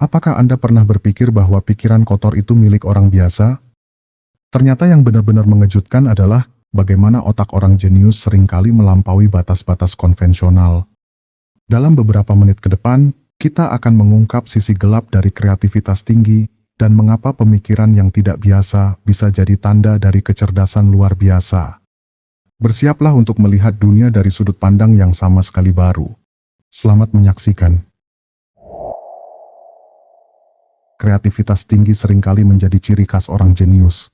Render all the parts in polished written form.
Apakah Anda pernah berpikir bahwa pikiran kotor itu milik orang biasa? Ternyata yang benar-benar mengejutkan adalah bagaimana otak orang jenius seringkali melampaui batas-batas konvensional. Dalam beberapa menit ke depan, kita akan mengungkap sisi gelap dari kreativitas tinggi dan mengapa pemikiran yang tidak biasa bisa jadi tanda dari kecerdasan luar biasa. Bersiaplah untuk melihat dunia dari sudut pandang yang sama sekali baru. Selamat menyaksikan. Kreativitas tinggi seringkali menjadi ciri khas orang jenius.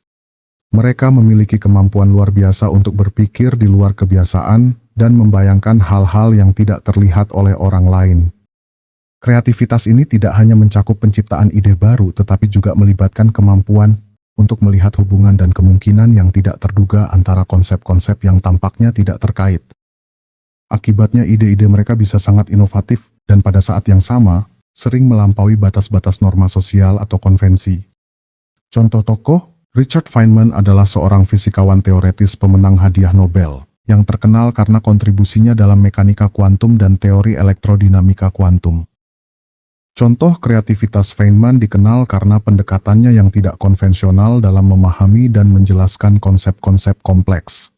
Mereka memiliki kemampuan luar biasa untuk berpikir di luar kebiasaan dan membayangkan hal-hal yang tidak terlihat oleh orang lain. Kreativitas ini tidak hanya mencakup penciptaan ide baru, tetapi juga melibatkan kemampuan untuk melihat hubungan dan kemungkinan yang tidak terduga antara konsep-konsep yang tampaknya tidak terkait. Akibatnya ide-ide mereka bisa sangat inovatif dan pada saat yang sama, sering melampaui batas-batas norma sosial atau konvensi. Contoh tokoh, Richard Feynman adalah seorang fisikawan teoretis pemenang hadiah Nobel, yang terkenal karena kontribusinya dalam mekanika kuantum dan teori elektrodinamika kuantum. Contoh kreativitas Feynman dikenal karena pendekatannya yang tidak konvensional dalam memahami dan menjelaskan konsep-konsep kompleks.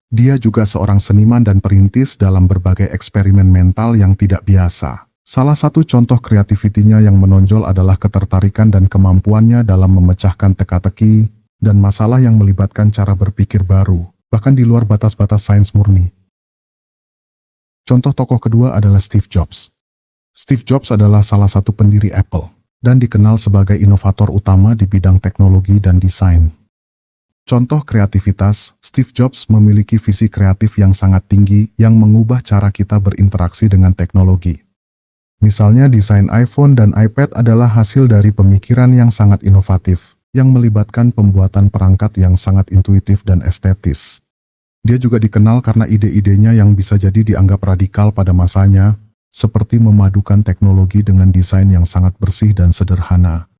Dia juga seorang seniman dan perintis dalam berbagai eksperimen mental yang tidak biasa. Salah satu contoh kreativitinya yang menonjol adalah ketertarikan dan kemampuannya dalam memecahkan teka-teki dan masalah yang melibatkan cara berpikir baru, bahkan di luar batas-batas sains murni. Contoh tokoh kedua adalah Steve Jobs. Steve Jobs adalah salah satu pendiri Apple dan dikenal sebagai inovator utama di bidang teknologi dan desain. Contoh kreativitas, Steve Jobs memiliki visi kreatif yang sangat tinggi yang mengubah cara kita berinteraksi dengan teknologi. Misalnya desain iPhone dan iPad adalah hasil dari pemikiran yang sangat inovatif, yang melibatkan pembuatan perangkat yang sangat intuitif dan estetis. Dia juga dikenal karena ide-idenya yang bisa jadi dianggap radikal pada masanya, seperti memadukan teknologi dengan desain yang sangat bersih dan sederhana.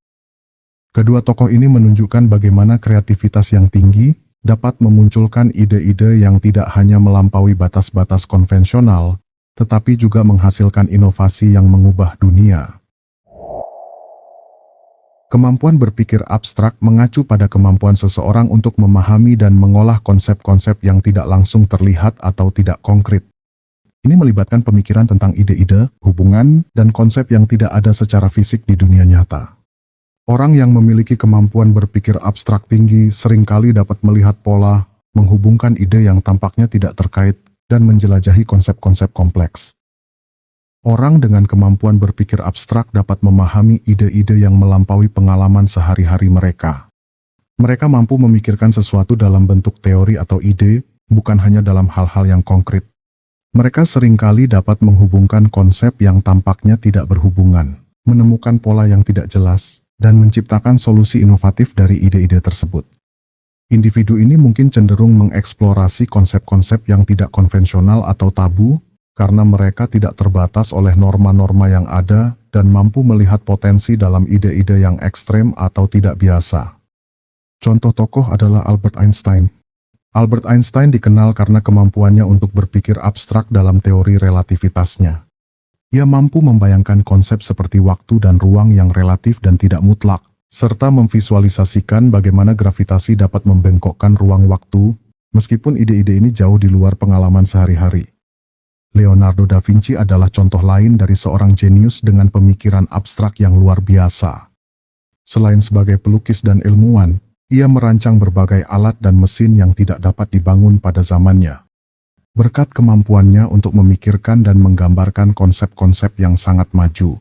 Kedua tokoh ini menunjukkan bagaimana kreativitas yang tinggi dapat memunculkan ide-ide yang tidak hanya melampaui batas-batas konvensional, tetapi juga menghasilkan inovasi yang mengubah dunia. Kemampuan berpikir abstrak mengacu pada kemampuan seseorang untuk memahami dan mengolah konsep-konsep yang tidak langsung terlihat atau tidak konkret. Ini melibatkan pemikiran tentang ide-ide, hubungan, dan konsep yang tidak ada secara fisik di dunia nyata. Orang yang memiliki kemampuan berpikir abstrak tinggi seringkali dapat melihat pola, menghubungkan ide yang tampaknya tidak terkait, dan menjelajahi konsep-konsep kompleks. Orang dengan kemampuan berpikir abstrak dapat memahami ide-ide yang melampaui pengalaman sehari-hari mereka. Mereka mampu memikirkan sesuatu dalam bentuk teori atau ide, bukan hanya dalam hal-hal yang konkret. Mereka seringkali dapat menghubungkan konsep yang tampaknya tidak berhubungan, menemukan pola yang tidak jelas, dan menciptakan solusi inovatif dari ide-ide tersebut. Individu ini mungkin cenderung mengeksplorasi konsep-konsep yang tidak konvensional atau tabu, karena mereka tidak terbatas oleh norma-norma yang ada dan mampu melihat potensi dalam ide-ide yang ekstrem atau tidak biasa. Contoh tokoh adalah Albert Einstein. Albert Einstein dikenal karena kemampuannya untuk berpikir abstrak dalam teori relativitasnya. Ia mampu membayangkan konsep seperti waktu dan ruang yang relatif dan tidak mutlak, serta memvisualisasikan bagaimana gravitasi dapat membengkokkan ruang waktu, meskipun ide-ide ini jauh di luar pengalaman sehari-hari. Leonardo da Vinci adalah contoh lain dari seorang jenius dengan pemikiran abstrak yang luar biasa. Selain sebagai pelukis dan ilmuwan, ia merancang berbagai alat dan mesin yang tidak dapat dibangun pada zamannya. Berkat kemampuannya untuk memikirkan dan menggambarkan konsep-konsep yang sangat maju.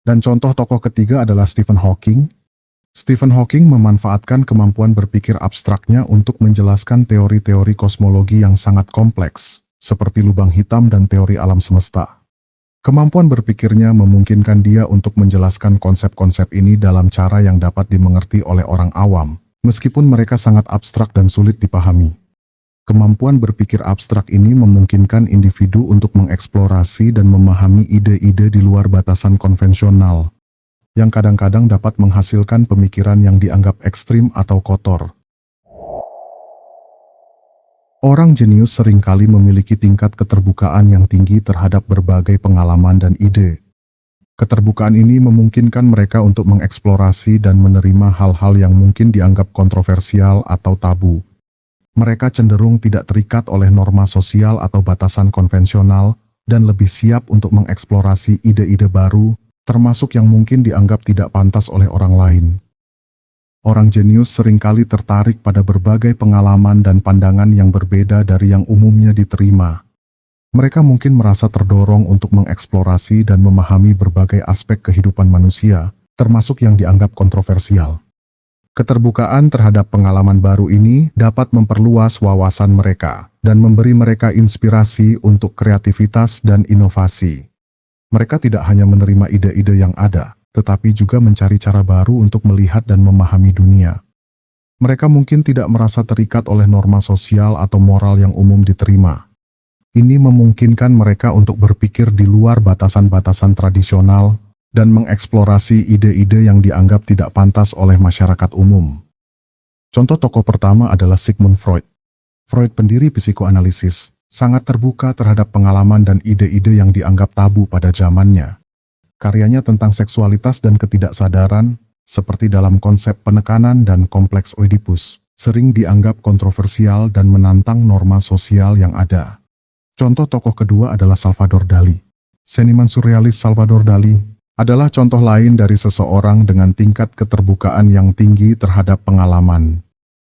Dan contoh tokoh ketiga adalah Stephen Hawking. Stephen Hawking memanfaatkan kemampuan berpikir abstraknya untuk menjelaskan teori-teori kosmologi yang sangat kompleks, seperti lubang hitam dan teori alam semesta. Kemampuan berpikirnya memungkinkan dia untuk menjelaskan konsep-konsep ini dalam cara yang dapat dimengerti oleh orang awam, meskipun mereka sangat abstrak dan sulit dipahami. Kemampuan berpikir abstrak ini memungkinkan individu untuk mengeksplorasi dan memahami ide-ide di luar batasan konvensional, yang kadang-kadang dapat menghasilkan pemikiran yang dianggap ekstrim atau kotor. Orang jenius seringkali memiliki tingkat keterbukaan yang tinggi terhadap berbagai pengalaman dan ide. Keterbukaan ini memungkinkan mereka untuk mengeksplorasi dan menerima hal-hal yang mungkin dianggap kontroversial atau tabu. Mereka cenderung tidak terikat oleh norma sosial atau batasan konvensional dan lebih siap untuk mengeksplorasi ide-ide baru, termasuk yang mungkin dianggap tidak pantas oleh orang lain. Orang jenius seringkali tertarik pada berbagai pengalaman dan pandangan yang berbeda dari yang umumnya diterima. Mereka mungkin merasa terdorong untuk mengeksplorasi dan memahami berbagai aspek kehidupan manusia, termasuk yang dianggap kontroversial. Keterbukaan terhadap pengalaman baru ini dapat memperluas wawasan mereka dan memberi mereka inspirasi untuk kreativitas dan inovasi. Mereka tidak hanya menerima ide-ide yang ada, tetapi juga mencari cara baru untuk melihat dan memahami dunia. Mereka mungkin tidak merasa terikat oleh norma sosial atau moral yang umum diterima. Ini memungkinkan mereka untuk berpikir di luar batasan-batasan tradisional dan mengeksplorasi ide-ide yang dianggap tidak pantas oleh masyarakat umum. Contoh tokoh pertama adalah Sigmund Freud. Freud, pendiri psikoanalisis, sangat terbuka terhadap pengalaman dan ide-ide yang dianggap tabu pada zamannya. Karyanya tentang seksualitas dan ketidaksadaran, seperti dalam konsep penekanan dan kompleks Oedipus, sering dianggap kontroversial dan menantang norma sosial yang ada. Contoh tokoh kedua adalah Salvador Dali. Seniman surrealis Salvador Dali adalah contoh lain dari seseorang dengan tingkat keterbukaan yang tinggi terhadap pengalaman.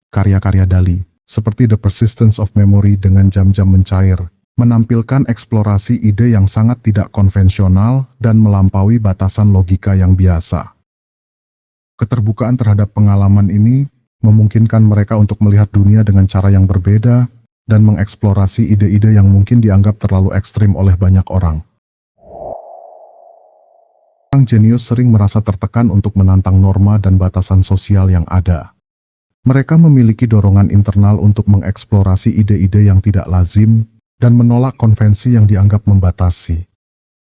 Karya-karya Dali, seperti The Persistence of Memory dengan jam-jam mencair, menampilkan eksplorasi ide yang sangat tidak konvensional dan melampaui batasan logika yang biasa. Keterbukaan terhadap pengalaman ini memungkinkan mereka untuk melihat dunia dengan cara yang berbeda dan mengeksplorasi ide-ide yang mungkin dianggap terlalu ekstrim oleh banyak orang. Orang jenius sering merasa tertekan untuk menantang norma dan batasan sosial yang ada. Mereka memiliki dorongan internal untuk mengeksplorasi ide-ide yang tidak lazim dan menolak konvensi yang dianggap membatasi.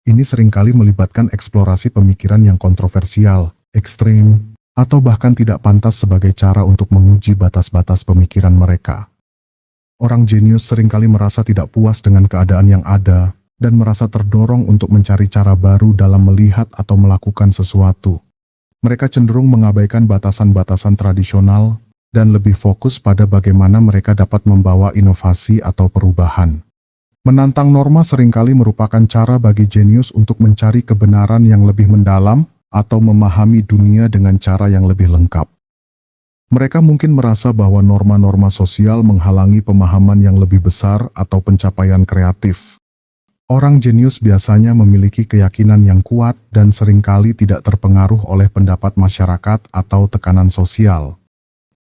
Ini seringkali melibatkan eksplorasi pemikiran yang kontroversial, ekstrem, atau bahkan tidak pantas sebagai cara untuk menguji batas-batas pemikiran mereka. Orang jenius seringkali merasa tidak puas dengan keadaan yang ada dan merasa terdorong untuk mencari cara baru dalam melihat atau melakukan sesuatu. Mereka cenderung mengabaikan batasan-batasan tradisional dan lebih fokus pada bagaimana mereka dapat membawa inovasi atau perubahan. Menantang norma seringkali merupakan cara bagi jenius untuk mencari kebenaran yang lebih mendalam atau memahami dunia dengan cara yang lebih lengkap. Mereka mungkin merasa bahwa norma-norma sosial menghalangi pemahaman yang lebih besar atau pencapaian kreatif. Orang jenius biasanya memiliki keyakinan yang kuat dan seringkali tidak terpengaruh oleh pendapat masyarakat atau tekanan sosial.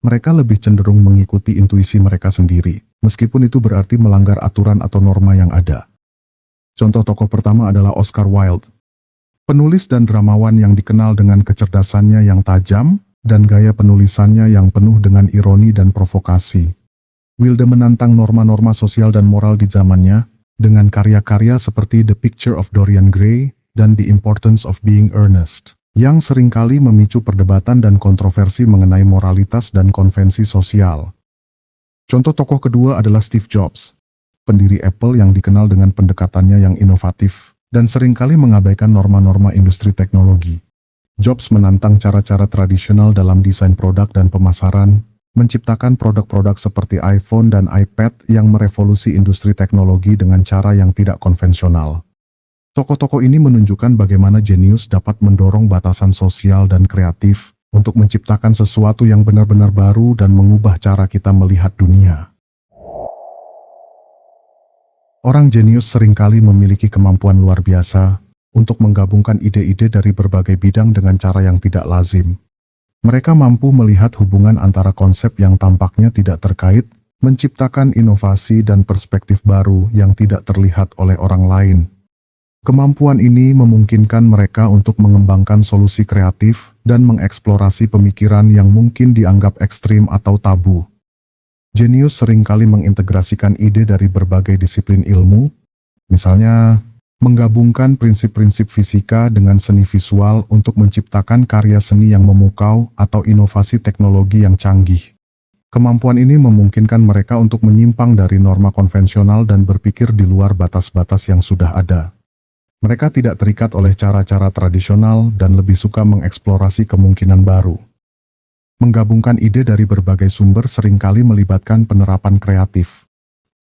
Mereka lebih cenderung mengikuti intuisi mereka sendiri, meskipun itu berarti melanggar aturan atau norma yang ada. Contoh tokoh pertama adalah Oscar Wilde. Penulis dan dramawan yang dikenal dengan kecerdasannya yang tajam dan gaya penulisannya yang penuh dengan ironi dan provokasi. Wilde menantang norma-norma sosial dan moral di zamannya dengan karya-karya seperti The Picture of Dorian Gray dan The Importance of Being Earnest, yang seringkali memicu perdebatan dan kontroversi mengenai moralitas dan konvensi sosial. Contoh tokoh kedua adalah Steve Jobs, pendiri Apple yang dikenal dengan pendekatannya yang inovatif dan seringkali mengabaikan norma-norma industri teknologi. Jobs menantang cara-cara tradisional dalam desain produk dan pemasaran, menciptakan produk-produk seperti iPhone dan iPad yang merevolusi industri teknologi dengan cara yang tidak konvensional. Tokoh-tokoh ini menunjukkan bagaimana jenius dapat mendorong batasan sosial dan kreatif untuk menciptakan sesuatu yang benar-benar baru dan mengubah cara kita melihat dunia. Orang jenius seringkali memiliki kemampuan luar biasa untuk menggabungkan ide-ide dari berbagai bidang dengan cara yang tidak lazim. Mereka mampu melihat hubungan antara konsep yang tampaknya tidak terkait, menciptakan inovasi dan perspektif baru yang tidak terlihat oleh orang lain. Kemampuan ini memungkinkan mereka untuk mengembangkan solusi kreatif dan mengeksplorasi pemikiran yang mungkin dianggap ekstrim atau tabu. Jenius seringkali mengintegrasikan ide dari berbagai disiplin ilmu, misalnya menggabungkan prinsip-prinsip fisika dengan seni visual untuk menciptakan karya seni yang memukau atau inovasi teknologi yang canggih. Kemampuan ini memungkinkan mereka untuk menyimpang dari norma konvensional dan berpikir di luar batas-batas yang sudah ada. Mereka tidak terikat oleh cara-cara tradisional dan lebih suka mengeksplorasi kemungkinan baru. Menggabungkan ide dari berbagai sumber seringkali melibatkan penerapan kreatif.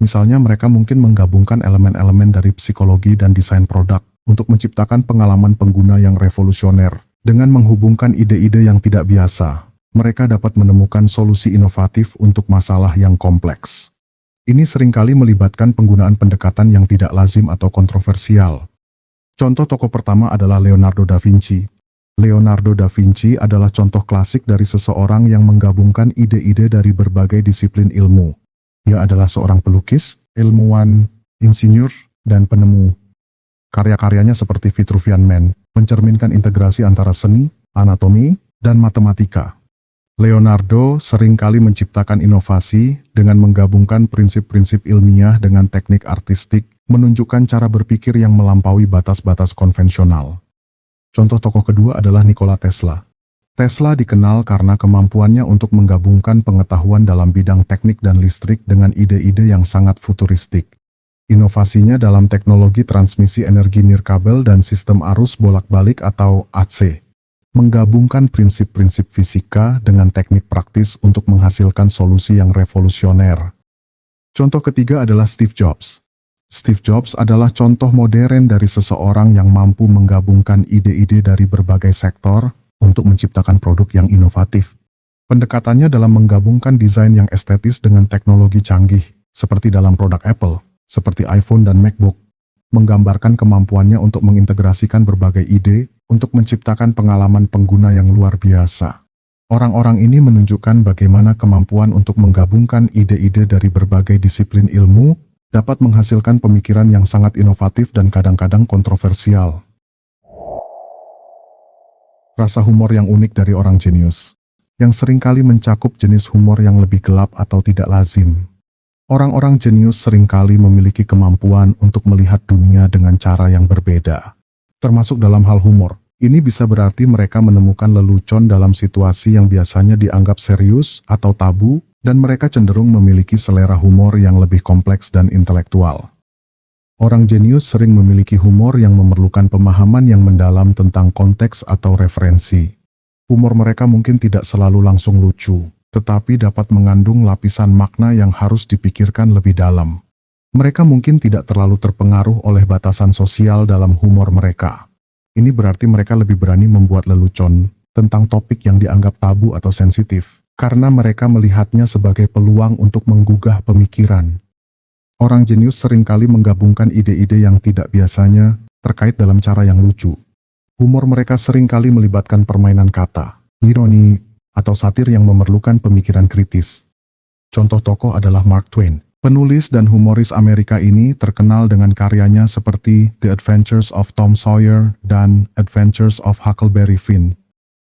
Misalnya mereka mungkin menggabungkan elemen-elemen dari psikologi dan desain produk untuk menciptakan pengalaman pengguna yang revolusioner. Dengan menghubungkan ide-ide yang tidak biasa, mereka dapat menemukan solusi inovatif untuk masalah yang kompleks. Ini seringkali melibatkan penggunaan pendekatan yang tidak lazim atau kontroversial. Contoh tokoh pertama adalah Leonardo da Vinci. Leonardo da Vinci adalah contoh klasik dari seseorang yang menggabungkan ide-ide dari berbagai disiplin ilmu. Ia adalah seorang pelukis, ilmuwan, insinyur, dan penemu. Karya-karyanya seperti Vitruvian Man mencerminkan integrasi antara seni, anatomi, dan matematika. Leonardo seringkali menciptakan inovasi dengan menggabungkan prinsip-prinsip ilmiah dengan teknik artistik, menunjukkan cara berpikir yang melampaui batas-batas konvensional. Contoh tokoh kedua adalah Nikola Tesla. Tesla dikenal karena kemampuannya untuk menggabungkan pengetahuan dalam bidang teknik dan listrik dengan ide-ide yang sangat futuristik. Inovasinya dalam teknologi transmisi energi nirkabel dan sistem arus bolak-balik atau AC, menggabungkan prinsip-prinsip fisika dengan teknik praktis untuk menghasilkan solusi yang revolusioner. Contoh ketiga adalah Steve Jobs. Steve Jobs adalah contoh modern dari seseorang yang mampu menggabungkan ide-ide dari berbagai sektor untuk menciptakan produk yang inovatif. Pendekatannya dalam menggabungkan desain yang estetis dengan teknologi canggih, seperti dalam produk Apple, seperti iPhone dan MacBook, menggambarkan kemampuannya untuk mengintegrasikan berbagai ide untuk menciptakan pengalaman pengguna yang luar biasa. Orang-orang ini menunjukkan bagaimana kemampuan untuk menggabungkan ide-ide dari berbagai disiplin ilmu dapat menghasilkan pemikiran yang sangat inovatif dan kadang-kadang kontroversial. Rasa humor yang unik dari orang jenius, yang seringkali mencakup jenis humor yang lebih gelap atau tidak lazim. Orang-orang jenius seringkali memiliki kemampuan untuk melihat dunia dengan cara yang berbeda, termasuk dalam hal humor. Ini bisa berarti mereka menemukan lelucon dalam situasi yang biasanya dianggap serius atau tabu, dan mereka cenderung memiliki selera humor yang lebih kompleks dan intelektual. Orang jenius sering memiliki humor yang memerlukan pemahaman yang mendalam tentang konteks atau referensi. Humor mereka mungkin tidak selalu langsung lucu, tetapi dapat mengandung lapisan makna yang harus dipikirkan lebih dalam. Mereka mungkin tidak terlalu terpengaruh oleh batasan sosial dalam humor mereka. Ini berarti mereka lebih berani membuat lelucon tentang topik yang dianggap tabu atau sensitif, karena mereka melihatnya sebagai peluang untuk menggugah pemikiran. Orang jenius seringkali menggabungkan ide-ide yang tidak biasanya terkait dalam cara yang lucu. Humor mereka seringkali melibatkan permainan kata, ironi, atau satir yang memerlukan pemikiran kritis. Contoh tokoh adalah Mark Twain. Penulis dan humoris Amerika ini terkenal dengan karyanya seperti The Adventures of Tom Sawyer dan Adventures of Huckleberry Finn.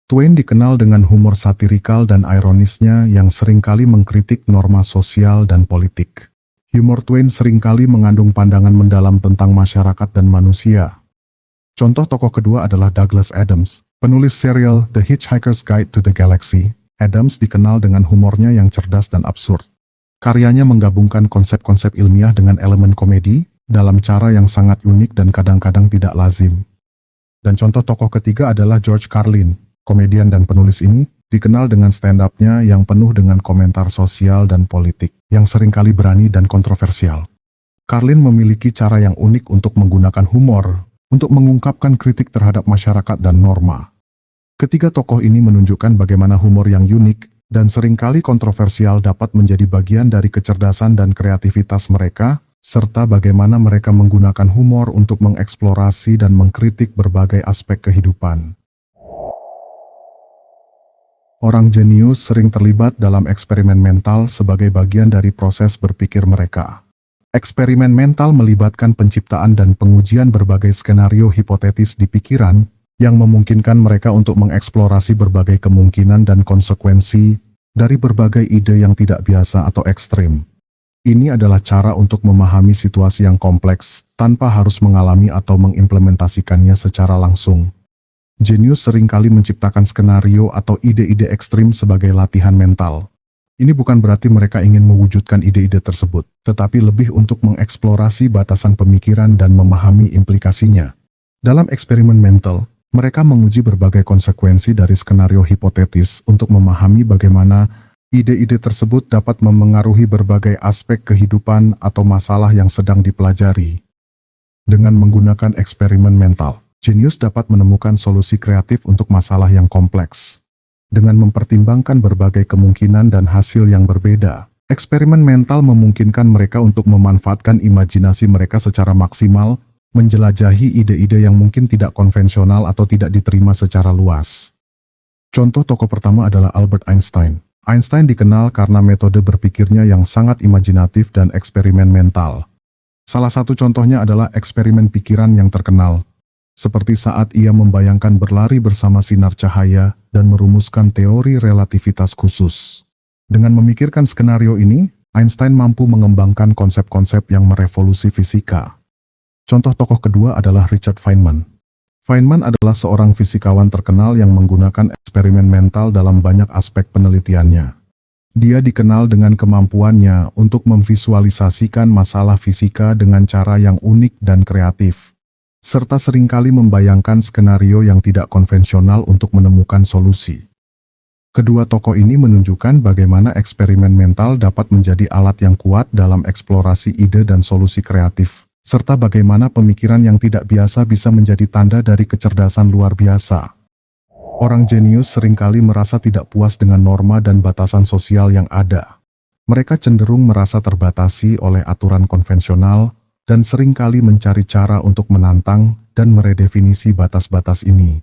Twain dikenal dengan humor satirikal dan ironisnya yang seringkali mengkritik norma sosial dan politik. Humor Twain seringkali mengandung pandangan mendalam tentang masyarakat dan manusia. Contoh tokoh kedua adalah Douglas Adams. Penulis serial The Hitchhiker's Guide to the Galaxy, Adams dikenal dengan humornya yang cerdas dan absurd. Karyanya menggabungkan konsep-konsep ilmiah dengan elemen komedi dalam cara yang sangat unik dan kadang-kadang tidak lazim. Dan contoh tokoh ketiga adalah George Carlin. Komedian dan penulis ini dikenal dengan stand-up-nya yang penuh dengan komentar sosial dan politik yang seringkali berani dan kontroversial. Carlin memiliki cara yang unik untuk menggunakan humor untuk mengungkapkan kritik terhadap masyarakat dan norma. Ketiga tokoh ini menunjukkan bagaimana humor yang unik dan seringkali kontroversial dapat menjadi bagian dari kecerdasan dan kreativitas mereka, serta bagaimana mereka menggunakan humor untuk mengeksplorasi dan mengkritik berbagai aspek kehidupan. Orang jenius sering terlibat dalam eksperimen mental sebagai bagian dari proses berpikir mereka. Eksperimen mental melibatkan penciptaan dan pengujian berbagai skenario hipotetis di pikiran yang memungkinkan mereka untuk mengeksplorasi berbagai kemungkinan dan konsekuensi dari berbagai ide yang tidak biasa atau ekstrim. Ini adalah cara untuk memahami situasi yang kompleks tanpa harus mengalami atau mengimplementasikannya secara langsung. Jenius seringkali menciptakan skenario atau ide-ide ekstrim sebagai latihan mental. Ini bukan berarti mereka ingin mewujudkan ide-ide tersebut, tetapi lebih untuk mengeksplorasi batasan pemikiran dan memahami implikasinya. Dalam eksperimen mental, mereka menguji berbagai konsekuensi dari skenario hipotetis untuk memahami bagaimana ide-ide tersebut dapat memengaruhi berbagai aspek kehidupan atau masalah yang sedang dipelajari. Dengan menggunakan eksperimen mental, jenius dapat menemukan solusi kreatif untuk masalah yang kompleks. Dengan mempertimbangkan berbagai kemungkinan dan hasil yang berbeda, eksperimen mental memungkinkan mereka untuk memanfaatkan imajinasi mereka secara maksimal, menjelajahi ide-ide yang mungkin tidak konvensional atau tidak diterima secara luas. Contoh tokoh pertama adalah Albert Einstein. Einstein dikenal karena metode berpikirnya yang sangat imajinatif dan eksperimen mental. Salah satu contohnya adalah eksperimen pikiran yang terkenal, seperti saat ia membayangkan berlari bersama sinar cahaya dan merumuskan teori relativitas khusus. Dengan memikirkan skenario ini, Einstein mampu mengembangkan konsep-konsep yang merevolusi fisika. Contoh tokoh kedua adalah Richard Feynman. Feynman adalah seorang fisikawan terkenal yang menggunakan eksperimen mental dalam banyak aspek penelitiannya. Dia dikenal dengan kemampuannya untuk memvisualisasikan masalah fisika dengan cara yang unik dan kreatif, serta seringkali membayangkan skenario yang tidak konvensional untuk menemukan solusi. Kedua tokoh ini menunjukkan bagaimana eksperimen mental dapat menjadi alat yang kuat dalam eksplorasi ide dan solusi kreatif, serta bagaimana pemikiran yang tidak biasa bisa menjadi tanda dari kecerdasan luar biasa. Orang jenius seringkali merasa tidak puas dengan norma dan batasan sosial yang ada. Mereka cenderung merasa terbatasi oleh aturan konvensional dan seringkali mencari cara untuk menantang dan meredefinisi batas-batas ini.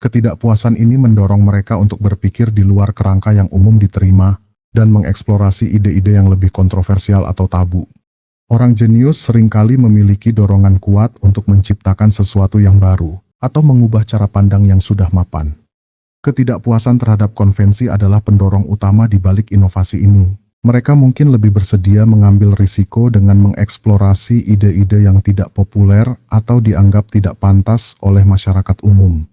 Ketidakpuasan ini mendorong mereka untuk berpikir di luar kerangka yang umum diterima dan mengeksplorasi ide-ide yang lebih kontroversial atau tabu. Orang jenius seringkali memiliki dorongan kuat untuk menciptakan sesuatu yang baru atau mengubah cara pandang yang sudah mapan. Ketidakpuasan terhadap konvensi adalah pendorong utama di balik inovasi ini. Mereka mungkin lebih bersedia mengambil risiko dengan mengeksplorasi ide-ide yang tidak populer atau dianggap tidak pantas oleh masyarakat umum.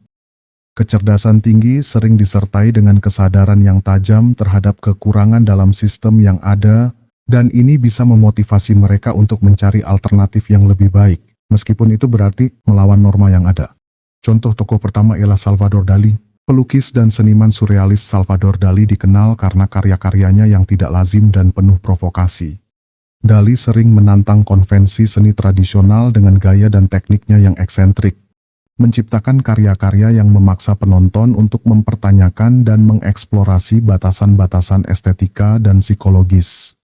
Kecerdasan tinggi sering disertai dengan kesadaran yang tajam terhadap kekurangan dalam sistem yang ada, dan ini bisa memotivasi mereka untuk mencari alternatif yang lebih baik, meskipun itu berarti melawan norma yang ada. Contoh tokoh pertama ialah Salvador Dali. Pelukis dan seniman surrealis Salvador Dali dikenal karena karya-karyanya yang tidak lazim dan penuh provokasi. Dali sering menantang konvensi seni tradisional dengan gaya dan tekniknya yang eksentrik, menciptakan karya-karya yang memaksa penonton untuk mempertanyakan dan mengeksplorasi batasan-batasan estetika dan psikologis.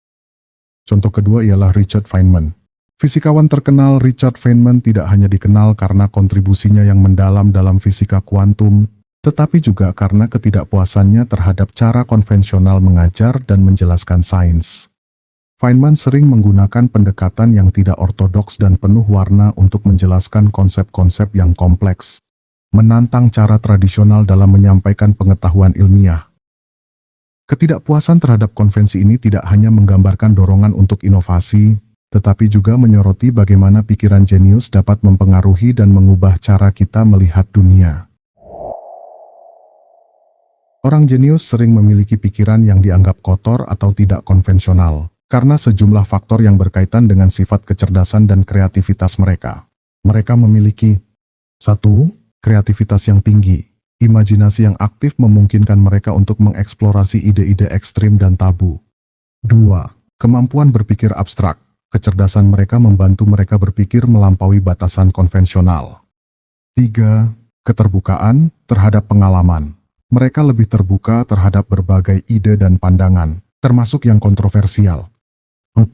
Contoh kedua ialah Richard Feynman. Fisikawan terkenal Richard Feynman tidak hanya dikenal karena kontribusinya yang mendalam dalam fisika kuantum, tetapi juga karena ketidakpuasannya terhadap cara konvensional mengajar dan menjelaskan sains. Feynman sering menggunakan pendekatan yang tidak ortodoks dan penuh warna untuk menjelaskan konsep-konsep yang kompleks, menantang cara tradisional dalam menyampaikan pengetahuan ilmiah. Ketidakpuasan terhadap konvensi ini tidak hanya menggambarkan dorongan untuk inovasi, tetapi juga menyoroti bagaimana pikiran jenius dapat mempengaruhi dan mengubah cara kita melihat dunia. Orang jenius sering memiliki pikiran yang dianggap kotor atau tidak konvensional, karena sejumlah faktor yang berkaitan dengan sifat kecerdasan dan kreativitas mereka. Mereka memiliki 1. Kreativitas yang tinggi. Imajinasi yang aktif memungkinkan mereka untuk mengeksplorasi ide-ide ekstrim dan tabu. 2. Kemampuan berpikir abstrak. Kecerdasan mereka membantu mereka berpikir melampaui batasan konvensional. 3. Keterbukaan terhadap pengalaman. Mereka lebih terbuka terhadap berbagai ide dan pandangan, termasuk yang kontroversial. 4.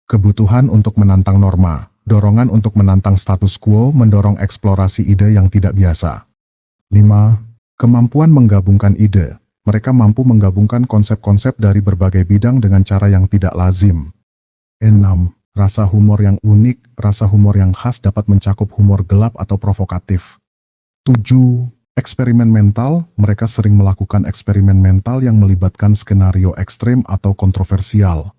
Kebutuhan untuk menantang norma. Dorongan untuk menantang status quo mendorong eksplorasi ide yang tidak biasa. 5. Kemampuan menggabungkan ide. Mereka mampu menggabungkan konsep-konsep dari berbagai bidang dengan cara yang tidak lazim. 6. Rasa humor yang unik. Rasa humor yang khas dapat mencakup humor gelap atau provokatif. 7. Eksperimen mental. Mereka sering melakukan eksperimen mental yang melibatkan skenario ekstrem atau kontroversial.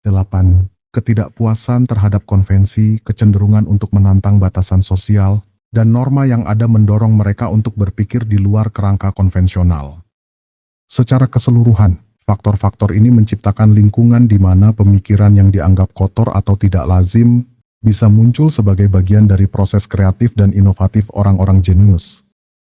8. Ketidakpuasan terhadap konvensi, kecenderungan untuk menantang batasan sosial, dan norma yang ada mendorong mereka untuk berpikir di luar kerangka konvensional. Secara keseluruhan, faktor-faktor ini menciptakan lingkungan di mana pemikiran yang dianggap kotor atau tidak lazim bisa muncul sebagai bagian dari proses kreatif dan inovatif orang-orang jenius.